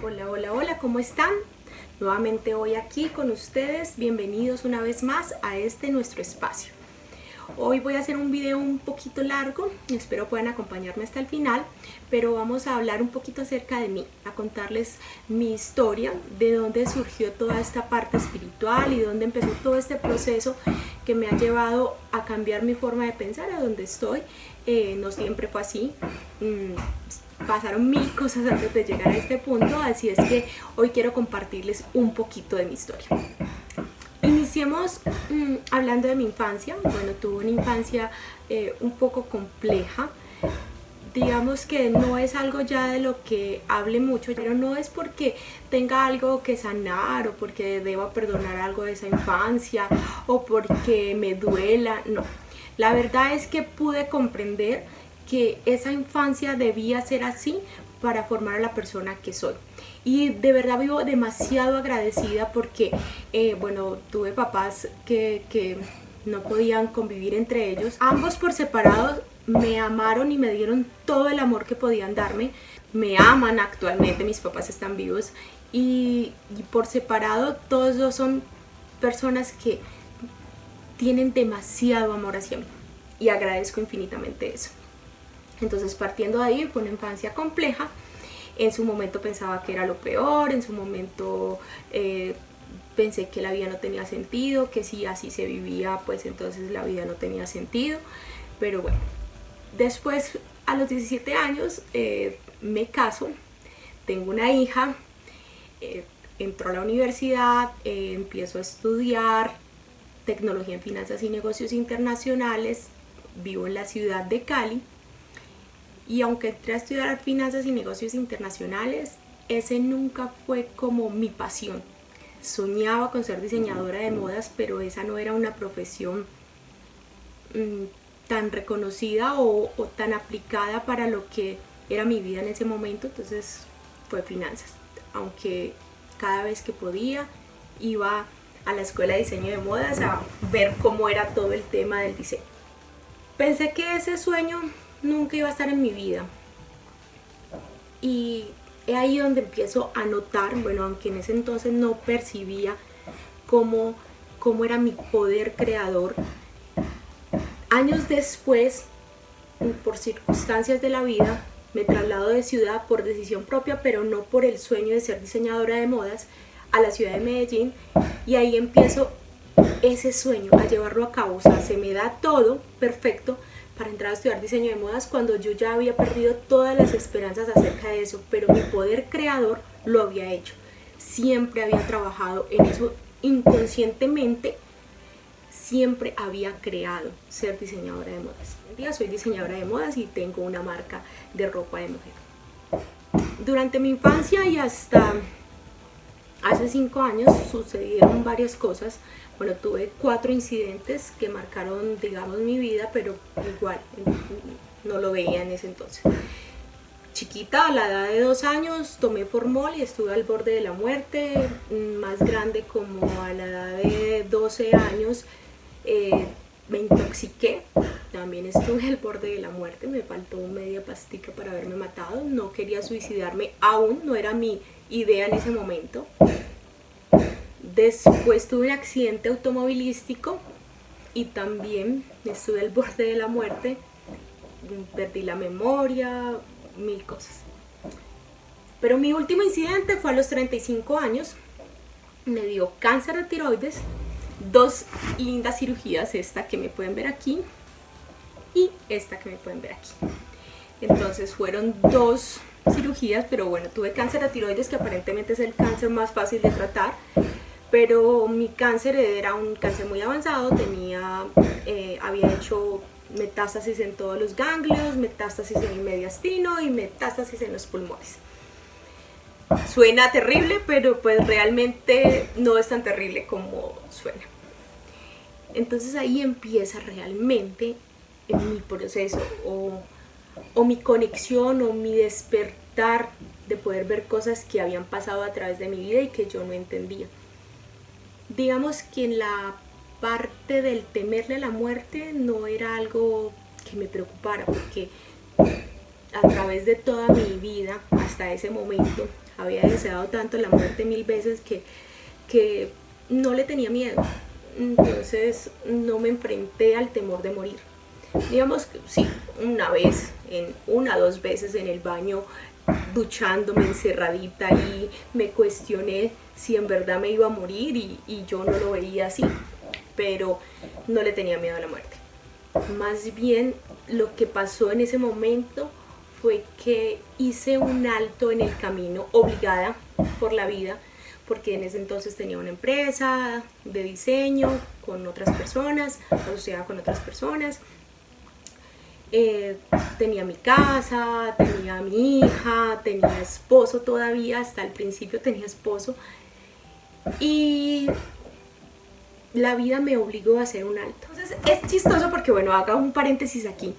Hola, hola, hola, ¿cómo están? Nuevamente hoy aquí con ustedes, bienvenidos una vez más a este nuestro espacio. Hoy voy a hacer un video un poquito largo, espero puedan acompañarme hasta el final, pero vamos a hablar un poquito acerca de mí, a contarles mi historia, de dónde surgió toda esta parte espiritual y dónde empezó todo este proceso que me ha llevado a cambiar mi forma de pensar a donde estoy. No siempre fue así. Pasaron mil cosas antes de llegar a este punto, así es que hoy quiero compartirles un poquito de mi historia. Iniciemos hablando de mi infancia. Bueno, tuve una infancia un poco compleja. Digamos que no es algo ya de lo que hable mucho, pero no es porque tenga algo que sanar o porque deba perdonar algo de esa infancia o porque me duela, no. La verdad es que pude comprender que esa infancia debía ser así para formar a la persona que soy. Y de verdad vivo demasiado agradecida porque, bueno, tuve papás que no podían convivir entre ellos. Ambos por separado me amaron y me dieron todo el amor que podían darme. Me aman actualmente, mis papás están vivos. Y por separado todos dos son personas que tienen demasiado amor hacia mí. Y agradezco infinitamente eso. Entonces, partiendo de ahí, fue una infancia compleja. En su momento pensaba que era lo peor, en su momento pensé que la vida no tenía sentido, que si así se vivía, pues entonces la vida no tenía sentido. Pero bueno, después a los 17 años me caso, tengo una hija, entro a la universidad, empiezo a estudiar tecnología en finanzas y negocios internacionales, vivo en la ciudad de Cali. Y aunque entré a estudiar finanzas y negocios internacionales, ese nunca fue como mi pasión. Soñaba con ser diseñadora de modas, pero esa no era una profesión tan reconocida o tan aplicada para lo que era mi vida en ese momento. Entonces fue finanzas. Aunque cada vez que podía iba a la escuela de diseño de modas a ver cómo era todo el tema del diseño. Pensé que ese sueño nunca iba a estar en mi vida. Y es ahí donde empiezo a notar, bueno, aunque en ese entonces no percibía cómo era mi poder creador. Años después, por circunstancias de la vida, me traslado de ciudad por decisión propia, pero no por el sueño de ser diseñadora de modas, a la ciudad de Medellín. Y ahí empiezo ese sueño a llevarlo a cabo. O sea, se me da todo perfecto para entrar a estudiar diseño de modas cuando yo ya había perdido todas las esperanzas acerca de eso, pero mi poder creador lo había hecho. Siempre había trabajado en eso inconscientemente, siempre había creado ser diseñadora de modas. Hoy en día soy diseñadora de modas y tengo una marca de ropa de mujer. Durante mi infancia y hasta hace 5 años sucedieron varias cosas. Bueno, tuve 4 incidentes que marcaron, digamos, mi vida, pero igual no lo veía en ese entonces. Chiquita, a la edad de 2 años, tomé formol y estuve al borde de la muerte. Más grande, como a la edad de 12 años, me intoxiqué. También estuve al borde de la muerte, me faltó media pastica para haberme matado. No quería suicidarme aún, no era mi idea en ese momento. Después tuve un accidente automovilístico y también estuve al borde de la muerte. Perdí la memoria, mil cosas. Pero mi último incidente fue a los 35 años. Me dio cáncer de tiroides, 2 lindas cirugías, esta que me pueden ver aquí y esta que me pueden ver aquí. Entonces fueron 2 cirugías, pero bueno, tuve cáncer de tiroides, que aparentemente es el cáncer más fácil de tratar, pero mi cáncer era un cáncer muy avanzado, había hecho metástasis en todos los ganglios, metástasis en el mediastino y metástasis en los pulmones. Suena terrible, pero pues realmente no es tan terrible como suena. Entonces ahí empieza realmente mi proceso o mi conexión o mi despertar de poder ver cosas que habían pasado a través de mi vida y que yo no entendía. Digamos que en la parte del temerle a la muerte no era algo que me preocupara, porque a través de toda mi vida hasta ese momento había deseado tanto la muerte 1000 veces que no le tenía miedo. Entonces no me enfrenté al temor de morir. Digamos que sí, una o dos veces en el baño, duchándome encerradita, y me cuestioné si en verdad me iba a morir y yo no lo veía así, pero no le tenía miedo a la muerte. Más bien lo que pasó en ese momento fue que hice un alto en el camino, obligada por la vida, porque en ese entonces tenía una empresa de diseño con otras personas, asociada con otras personas. Tenía mi casa, tenía mi hija, tenía esposo todavía, hasta el principio tenía esposo, y la vida me obligó a hacer un alto. Entonces es chistoso porque, bueno, haga un paréntesis aquí.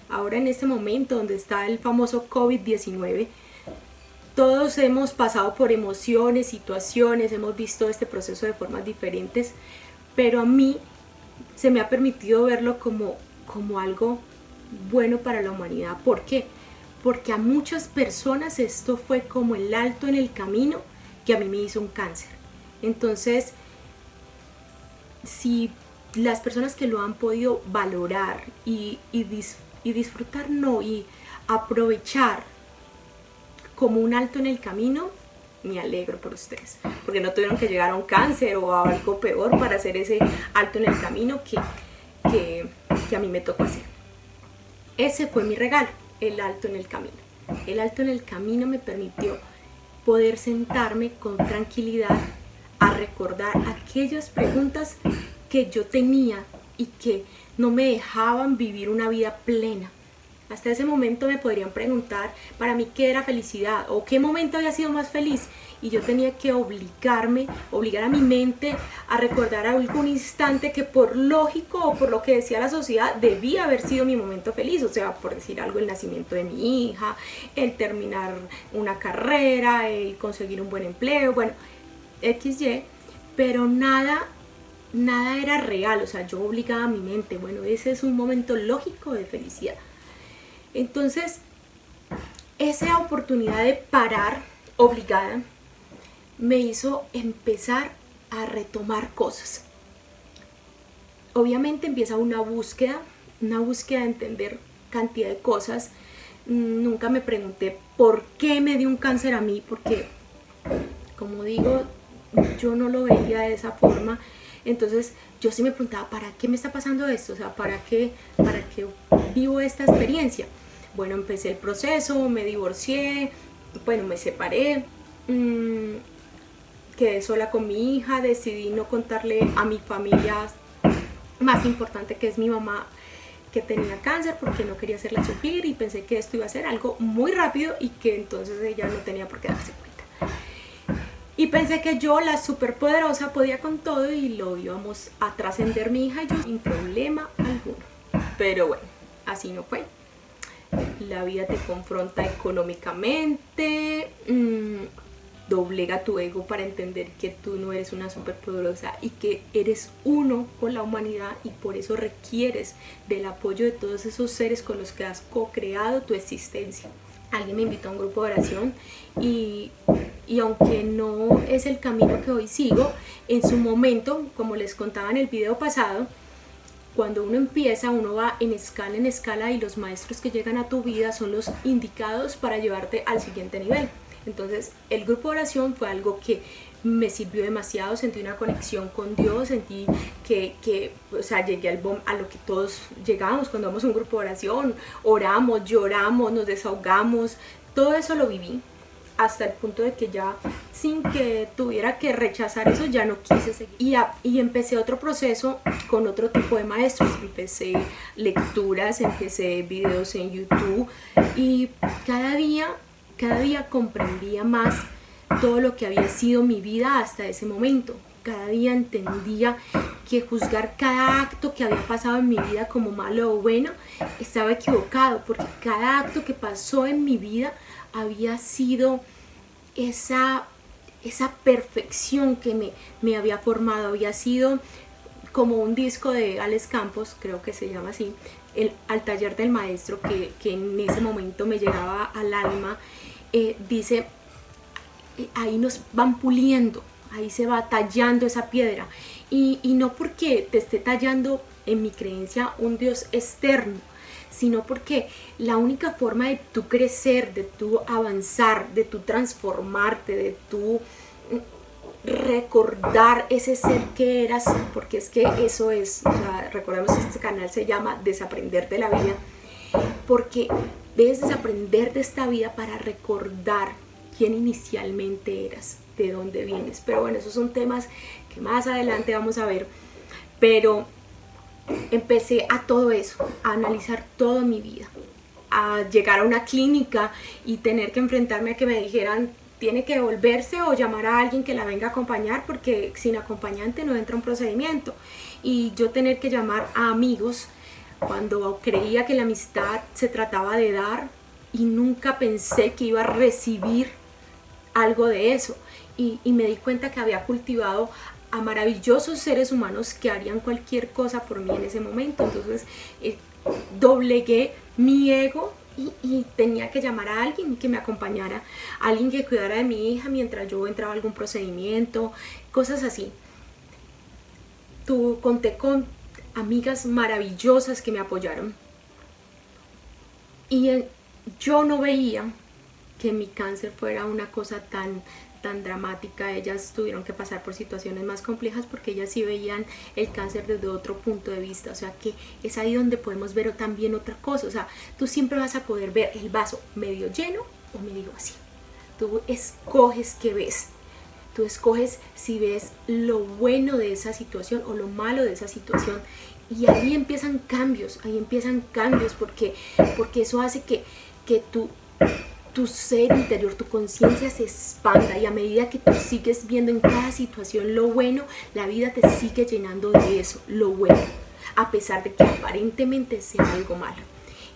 Ahora en este momento donde está el famoso COVID-19, todos hemos pasado por emociones, situaciones, hemos visto este proceso de formas diferentes, pero a mí se me ha permitido verlo como algo bueno para la humanidad. ¿Por qué? Porque a muchas personas esto fue como el alto en el camino que a mí me hizo un cáncer. Entonces, si las personas que lo han podido valorar y disfrutar, no, y aprovechar como un alto en el camino, me alegro por ustedes, porque no tuvieron que llegar a un cáncer o a algo peor para hacer ese alto en el camino que a mí me tocó hacer. Ese fue mi regalo, el alto en el camino. El alto en el camino me permitió poder sentarme con tranquilidad a recordar aquellas preguntas que yo tenía y que no me dejaban vivir una vida plena. Hasta ese momento me podrían preguntar para mí qué era felicidad o qué momento había sido más feliz, y yo tenía que obligar a mi mente a recordar algún instante que por lógico o por lo que decía la sociedad debía haber sido mi momento feliz. O sea, por decir algo, el nacimiento de mi hija, el terminar una carrera, el conseguir un buen empleo, bueno, XY, pero nada era real. O sea, yo obligaba a mi mente, bueno, ese es un momento lógico de felicidad. Entonces, esa oportunidad de parar obligada me hizo empezar a retomar cosas. Obviamente empieza una búsqueda de entender cantidad de cosas. Nunca me pregunté por qué me dio un cáncer a mí, porque, como digo, yo no lo veía de esa forma. Entonces yo sí me preguntaba, ¿para qué me está pasando esto? O sea, ¿para qué vivo esta experiencia? Bueno, empecé el proceso, me divorcié, bueno, me separé, quedé sola con mi hija, decidí no contarle a mi familia más importante, que es mi mamá, que tenía cáncer, porque no quería hacerla sufrir, y pensé que esto iba a ser algo muy rápido y que entonces ella no tenía por qué darse cuenta. Y pensé que yo, la superpoderosa, podía con todo y lo íbamos a trascender mi hija y yo sin problema alguno. Pero bueno, así no fue. La vida te confronta económicamente, doblega tu ego para entender que tú no eres una superpoderosa y que eres uno con la humanidad, y por eso requieres del apoyo de todos esos seres con los que has co-creado tu existencia. Alguien me invitó a un grupo de oración y aunque no es el camino que hoy sigo, en su momento, como les contaba en el video pasado, cuando uno empieza, uno va en escala, y los maestros que llegan a tu vida son los indicados para llevarte al siguiente nivel. Entonces el grupo de oración fue algo que me sirvió demasiado, sentí una conexión con Dios, sentí que o sea, llegué a lo que todos llegamos cuando vamos a un grupo de oración, oramos, lloramos, nos desahogamos, todo eso lo viví, hasta el punto de que ya, sin que tuviera que rechazar eso, ya no quise seguir. Y empecé otro proceso con otro tipo de maestros. Empecé lecturas, empecé videos en YouTube, y cada día comprendía más todo lo que había sido mi vida hasta ese momento. Cada día entendía que juzgar cada acto que había pasado en mi vida como malo o bueno estaba equivocado, porque cada acto que pasó en mi vida había sido esa perfección que me había formado. Había sido como un disco de Alex Campos, creo que se llama así, al taller del maestro, que en ese momento me llegaba al alma. Dice: ahí nos van puliendo, ahí se va tallando esa piedra. Y no porque te esté tallando, en mi creencia, un Dios externo, sino porque la única forma de tú crecer, de tú avanzar, de tú transformarte, de tú recordar ese ser que eras, porque es que eso es, o sea, recordemos que este canal se llama Desaprender de la Vida, porque debes desaprender de esta vida para recordar quién inicialmente eras, de dónde vienes. Pero bueno, esos son temas que más adelante vamos a ver. Pero empecé a todo eso, a analizar toda mi vida, a llegar a una clínica y tener que enfrentarme a que me dijeran tiene que devolverse o llamar a alguien que la venga a acompañar, porque sin acompañante no entra un procedimiento, y yo tener que llamar a amigos cuando creía que la amistad se trataba de dar y nunca pensé que iba a recibir algo de eso, y me di cuenta que había cultivado a maravillosos seres humanos que harían cualquier cosa por mí en ese momento. Entonces doblegué mi ego y tenía que llamar a alguien que me acompañara, a alguien que cuidara de mi hija mientras yo entraba a algún procedimiento, cosas así. Conté con amigas maravillosas que me apoyaron, y yo no veía que mi cáncer fuera una cosa tan dramática. Ellas tuvieron que pasar por situaciones más complejas porque ellas sí veían el cáncer desde otro punto de vista. O sea que es ahí donde podemos ver también otra cosa. O sea, tú siempre vas a poder ver el vaso medio lleno o medio vacío. Tú escoges qué ves. Tú escoges si ves lo bueno de esa situación o lo malo de esa situación. Y ahí empiezan cambios, porque eso hace que tu ser interior, tu conciencia se expanda, y a medida que tú sigues viendo en cada situación lo bueno, la vida te sigue llenando de eso, lo bueno, a pesar de que aparentemente sea algo malo.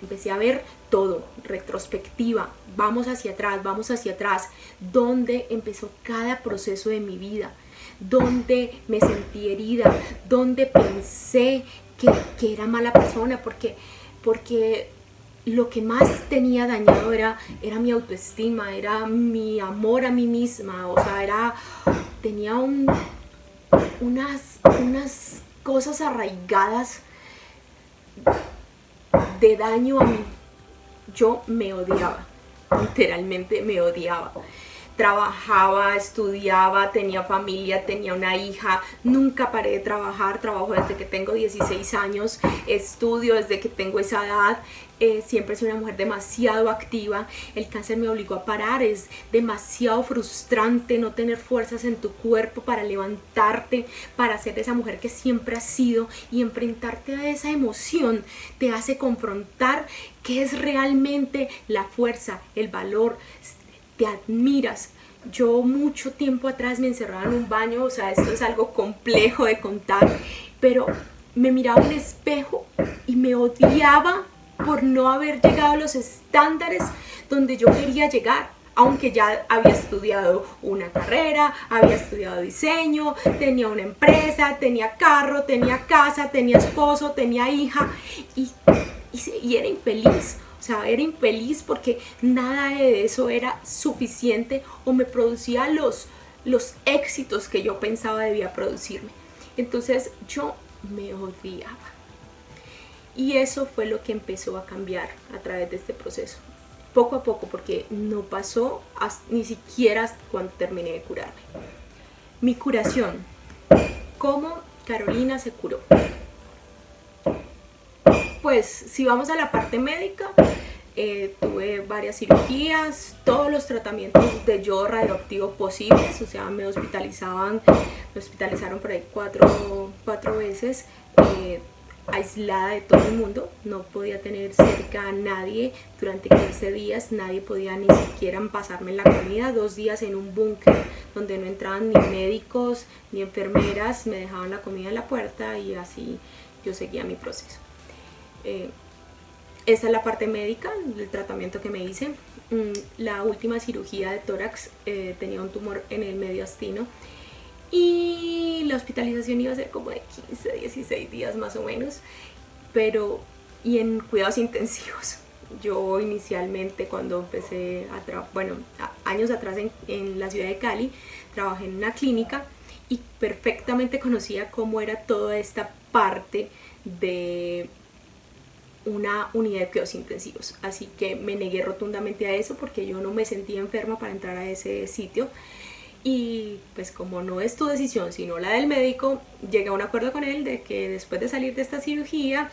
Empecé a ver todo, retrospectiva, vamos hacia atrás, donde empezó cada proceso de mi vida, donde me sentí herida, donde pensé que era mala persona, porque lo que más tenía dañado era mi autoestima, era mi amor a mí misma. O sea, tenía unas cosas arraigadas de daño a mí. Yo me odiaba, literalmente me odiaba. Trabajaba, estudiaba, tenía familia, tenía una hija, nunca paré de trabajar, trabajo desde que tengo 16 años, estudio desde que tengo esa edad, siempre soy una mujer demasiado activa. El cáncer me obligó a parar, es demasiado frustrante no tener fuerzas en tu cuerpo para levantarte, para ser esa mujer que siempre has sido, y enfrentarte a esa emoción te hace confrontar qué es realmente la fuerza, el valor. Te admiras. Yo mucho tiempo atrás me encerraba en un baño, o sea, esto es algo complejo de contar, pero me miraba en un espejo y me odiaba por no haber llegado a los estándares donde yo quería llegar, aunque ya había estudiado una carrera, había estudiado diseño, tenía una empresa, tenía carro, tenía casa, tenía esposo, tenía hija, y era infeliz. O sea, era infeliz porque nada de eso era suficiente o me producía los éxitos que yo pensaba debía producirme. Entonces yo me odiaba. Y eso fue lo que empezó a cambiar a través de este proceso. Poco a poco, porque no pasó ni siquiera hasta cuando terminé de curarme. Mi curación. ¿Cómo Carolina se curó? Pues si vamos a la parte médica, tuve varias cirugías, todos los tratamientos de yodo radioactivo posibles. O sea, me hospitalizaron por ahí cuatro veces, aislada de todo el mundo. No podía tener cerca a nadie durante 15 días, nadie podía ni siquiera pasarme la comida. 2 días en un búnker donde no entraban ni médicos ni enfermeras, me dejaban la comida en la puerta y así yo seguía mi proceso. Esa es la parte médica del tratamiento que me hice. La última cirugía de tórax, tenía un tumor en el mediastino y la hospitalización iba a ser como de 15, 16 días más o menos, y en cuidados intensivos. Yo inicialmente cuando empecé años atrás en la ciudad de Cali, trabajé en una clínica y perfectamente conocía cómo era toda esta parte de una unidad de cuidados intensivos, así que me negué rotundamente a eso porque yo no me sentía enferma para entrar a ese sitio. Y pues como no es tu decisión sino la del médico, llegué a un acuerdo con él de que después de salir de esta cirugía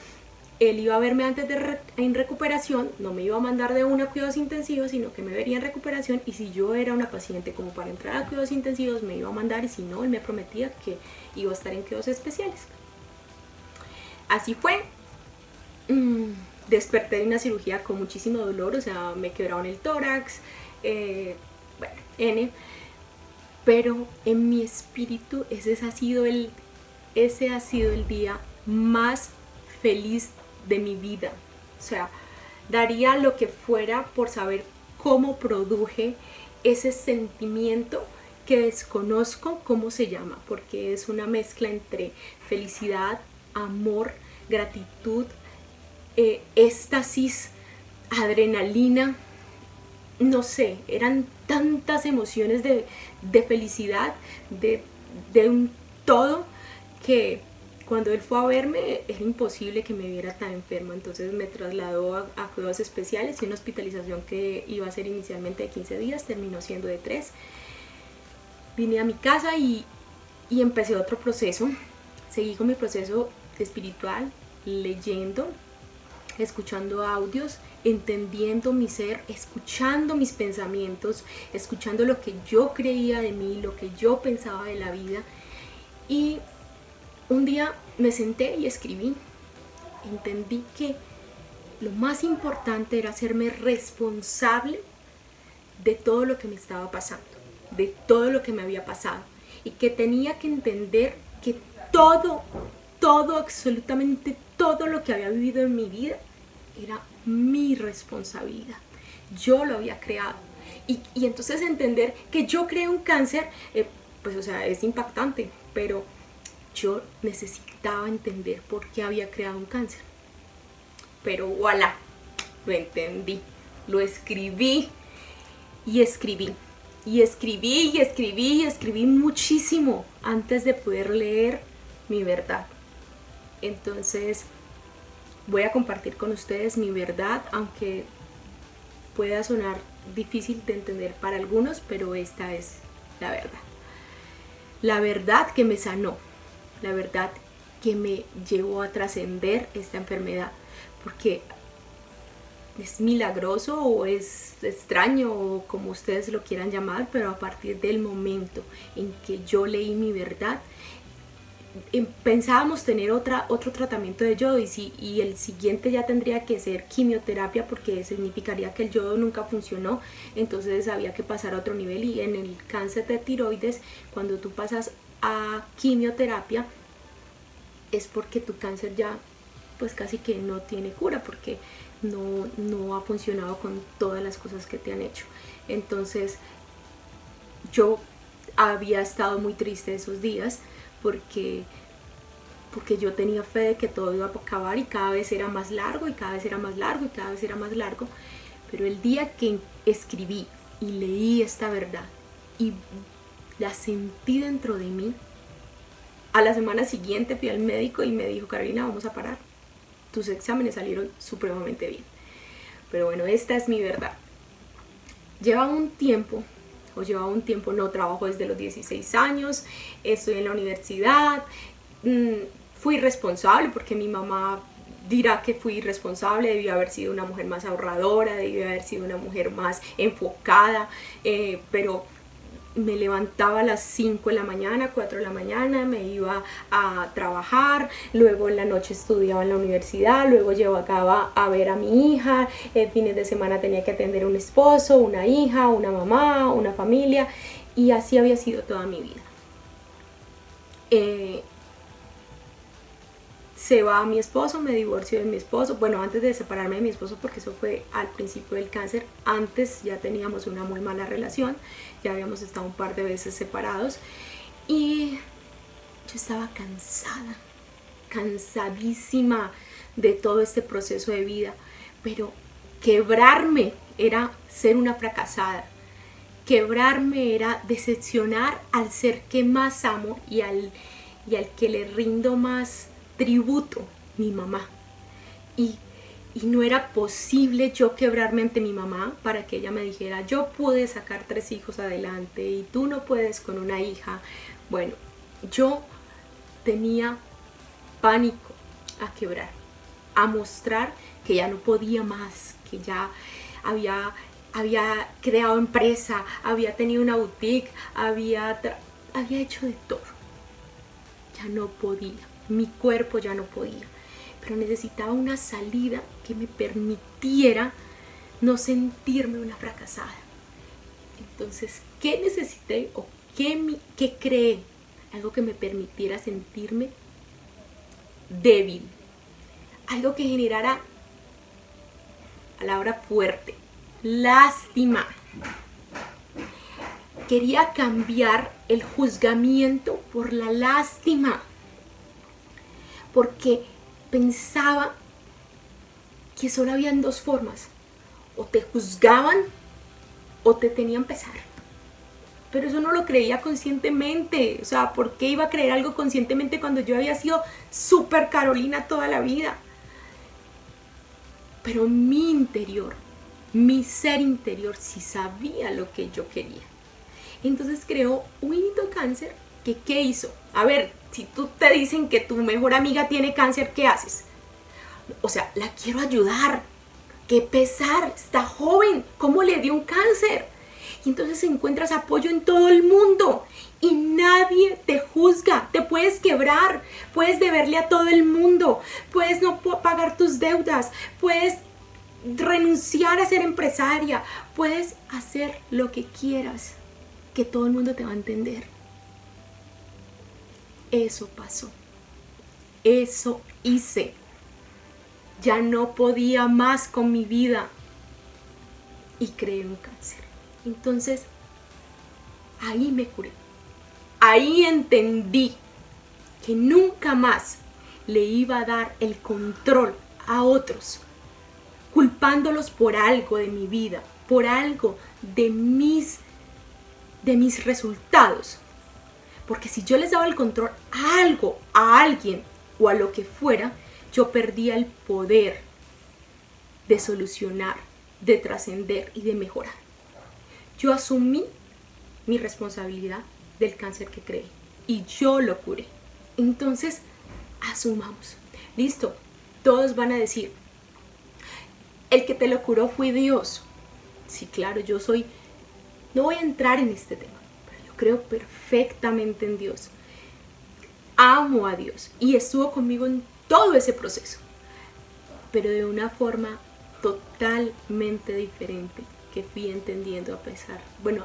él iba a verme antes en recuperación, no me iba a mandar de una a cuidados intensivos, sino que me vería en recuperación, y si yo era una paciente como para entrar a cuidados intensivos me iba a mandar, y si no, él me prometía que iba a estar en cuidados especiales. Así fue. Desperté de una cirugía con muchísimo dolor, o sea, me quebraron el tórax, pero en mi espíritu ese ha sido el día más feliz de mi vida. O sea, daría lo que fuera por saber cómo produje ese sentimiento que desconozco cómo se llama, porque es una mezcla entre felicidad, amor, gratitud, éxtasis, adrenalina, no sé, eran tantas emociones de felicidad, de un todo, que cuando él fue a verme era imposible que me viera tan enferma. Entonces me trasladó a cuidados especiales, y una hospitalización que iba a ser inicialmente de 15 días terminó siendo de 3. Vine a mi casa y empecé otro proceso. Seguí con mi proceso espiritual, leyendo, escuchando audios, entendiendo mi ser, escuchando mis pensamientos, escuchando lo que yo creía de mí, lo que yo pensaba de la vida. Y un día me senté y escribí. Entendí que lo más importante era hacerme responsable de todo lo que me estaba pasando, de todo lo que me había pasado, y que tenía que entender que todo, absolutamente todo lo que había vivido en mi vida era mi responsabilidad. Yo lo había creado. Y entonces entender que yo creé un cáncer, pues o sea, es impactante, pero yo necesitaba entender por qué había creado un cáncer. Pero voilà, lo entendí, lo escribí y escribí. Y escribí muchísimo antes de poder leer mi verdad. Entonces voy a compartir con ustedes mi verdad, aunque pueda sonar difícil de entender para algunos, pero esta es la verdad. La verdad que me sanó, la verdad que me llevó a trascender esta enfermedad, porque es milagroso o es extraño o como ustedes lo quieran llamar, pero a partir del momento en que yo leí mi verdad, pensábamos tener otro tratamiento de yodo, y el siguiente ya tendría que ser quimioterapia, porque significaría que el yodo nunca funcionó. Entonces había que pasar a otro nivel, y en el cáncer de tiroides, cuando tú pasas a quimioterapia es porque tu cáncer ya pues casi que no tiene cura, porque no ha funcionado con todas las cosas que te han hecho. Entonces yo había estado muy triste esos días, porque yo tenía fe de que todo iba a acabar, y cada vez era más largo, y cada vez era más largo, y cada vez era más largo. Pero el día que escribí y leí esta verdad y la sentí dentro de mí, a la semana siguiente fui al médico y me dijo: Carolina, vamos a parar, tus exámenes salieron supremamente bien. Pero bueno, esta es mi verdad. Llevaba un tiempo, no trabajo desde los 16 años, estoy en la universidad, fui responsable, porque mi mamá dirá que fui irresponsable, debí haber sido una mujer más ahorradora, debí haber sido una mujer más enfocada, pero me levantaba a las 5 de la mañana, 4 de la mañana, me iba a trabajar, luego en la noche estudiaba en la universidad, luego llegaba a ver a mi hija, fines de semana tenía que atender a un esposo, una hija, una mamá, una familia, y así había sido toda mi vida. Se va mi esposo, me divorcio de mi esposo, bueno, antes de separarme de mi esposo, porque eso fue al principio del cáncer. Antes ya teníamos una muy mala relación, ya habíamos estado un par de veces separados, y yo estaba cansada, cansadísima de todo este proceso de vida, pero Quebrarme era ser una fracasada. Quebrarme era decepcionar al ser que más amo y al que le rindo más tributo, mi mamá. Y no era posible yo quebrarme ante mi mamá para que ella me dijera, yo pude sacar 3 hijos adelante y tú no puedes con una hija. Bueno, yo tenía pánico a quebrar, a mostrar que ya no podía más, que ya había creado empresa, había tenido una boutique, había hecho de todo. Ya no podía, mi cuerpo ya no podía, pero necesitaba una salida que me permitiera no sentirme una fracasada. Entonces, ¿qué necesité o qué creé? Algo que me permitiera sentirme débil, algo que generara, palabra fuerte, lástima. Quería cambiar el juzgamiento por la lástima, porque pensaba que solo habían 2 formas: o te juzgaban o te tenían pesar. Pero eso no lo creía conscientemente. O sea, ¿por qué iba a creer algo conscientemente cuando yo había sido súper Carolina toda la vida? Pero mi interior, mi ser interior sí sabía lo que yo quería. Entonces creó un hito cáncer que ¿qué hizo? A ver, si tú te dicen que tu mejor amiga tiene cáncer, ¿qué haces? O sea, la quiero ayudar. Qué pesar, está joven, ¿cómo le dio un cáncer? Y entonces encuentras apoyo en todo el mundo y nadie te juzga. Te puedes quebrar, puedes deberle a todo el mundo, puedes no pagar tus deudas, puedes renunciar a ser empresaria, puedes hacer lo que quieras, que todo el mundo te va a entender. Eso pasó, eso hice. Ya no podía más con mi vida y creé un cáncer. Entonces, ahí me curé. Ahí entendí que nunca más le iba a dar el control a otros, culpándolos por algo de mi vida, por algo de mis resultados. Porque si yo les daba el control a algo, a alguien o a lo que fuera, yo perdía el poder de solucionar, de trascender y de mejorar. Yo asumí mi responsabilidad del cáncer que creé y yo lo curé. Entonces, asumamos. Listo, todos van a decir, el que te lo curó fue Dios. Sí, claro, no voy a entrar en este tema, pero yo creo perfectamente en Dios. Amo a Dios y estuvo conmigo en todo ese proceso, pero de una forma totalmente diferente que fui entendiendo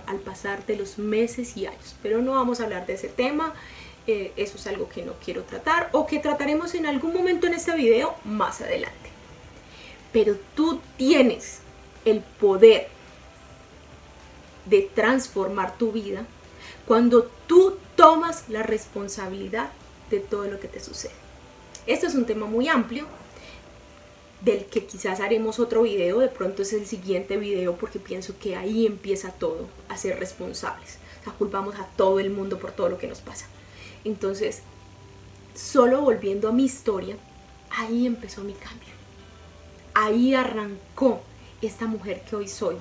al pasar de los meses y años. Pero no vamos a hablar de ese tema, eso es algo que no quiero tratar o que trataremos en algún momento en este video más adelante. Pero tú tienes el poder de transformar tu vida cuando tú tomas la responsabilidad de todo lo que te sucede. Esto es un tema muy amplio, del que quizás haremos otro video, de pronto es el siguiente video, porque pienso que ahí empieza todo, a ser responsables. O sea, culpamos a todo el mundo por todo lo que nos pasa. Entonces, solo volviendo a mi historia, ahí empezó mi cambio. Ahí arrancó esta mujer que hoy soy.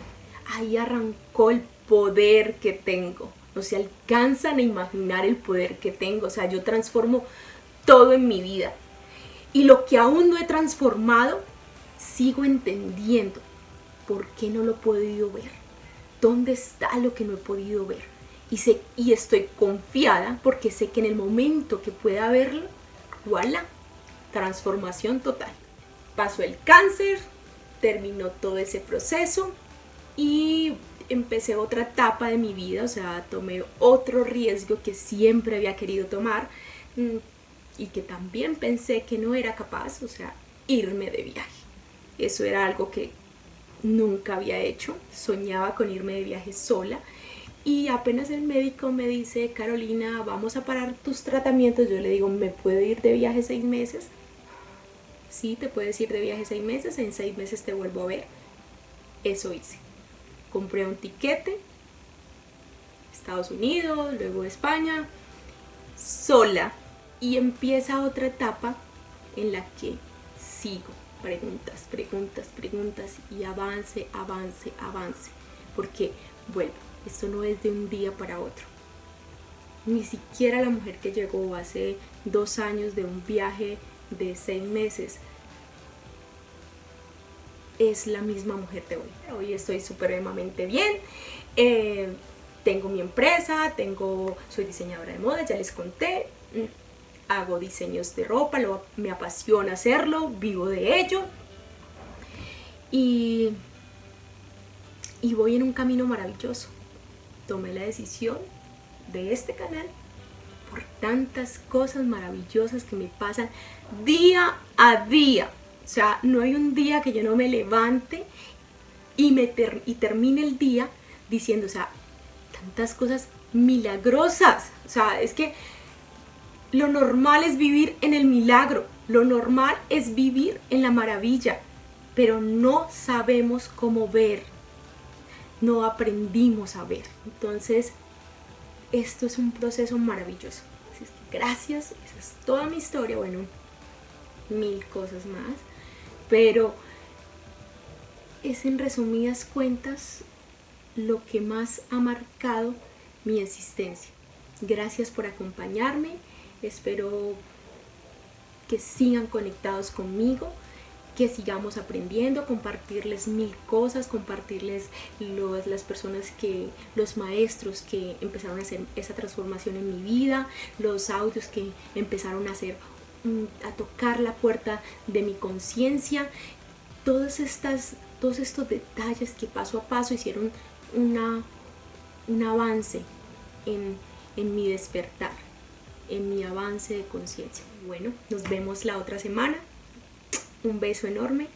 Ahí arrancó el poder que tengo. No se alcanzan a imaginar el poder que tengo. O sea, yo transformo todo en mi vida. Y lo que aún no he transformado, sigo entendiendo por qué no lo he podido ver. ¿Dónde está lo que no he podido ver? Y estoy confiada porque sé que en el momento que pueda verlo, ¡voilà! Transformación total. Pasó el cáncer, terminó todo ese proceso y empecé otra etapa de mi vida. O sea, tomé otro riesgo que siempre había querido tomar y que también pensé que no era capaz, o sea, irme de viaje. Eso era algo que nunca había hecho. Soñaba con irme de viaje sola y apenas el médico me dice, Carolina, vamos a parar tus tratamientos, yo le digo, ¿me puedo ir de viaje 6 meses? Sí, te puedes ir de viaje 6 meses, en 6 meses te vuelvo a ver. eso hice. Compré un tiquete, Estados Unidos, luego España, sola. Y empieza otra etapa en la que sigo. Preguntas, preguntas, preguntas y avance, avance, avance. Porque vuelvo, esto no es de un día para otro. Ni siquiera la mujer que llegó hace 2 años de un viaje de 6 meses es la misma mujer de hoy. Hoy estoy supremamente bien. Tengo mi empresa, soy diseñadora de moda, ya les conté. Hago diseños de ropa, me apasiona hacerlo, vivo de ello. Y voy en un camino maravilloso. Tomé la decisión de este canal por tantas cosas maravillosas que me pasan día a día. O sea, no hay un día que yo no me levante y termine el día diciendo, o sea, tantas cosas milagrosas. O sea, es que lo normal es vivir en el milagro, lo normal es vivir en la maravilla, pero no sabemos cómo ver, no aprendimos a ver. Entonces, esto es un proceso maravilloso. Así es que gracias, esa es toda mi historia, bueno, 1000 cosas más, pero es en resumidas cuentas lo que más ha marcado mi existencia. Gracias por acompañarme, espero que sigan conectados conmigo, que sigamos aprendiendo, compartirles 1000 cosas, compartirles las personas los maestros que empezaron a hacer esa transformación en mi vida, los audios que empezaron a tocar la puerta de mi conciencia, todos estos detalles que paso a paso hicieron un avance en mi despertar, en mi avance de conciencia. Bueno, nos vemos la otra semana. Un beso enorme.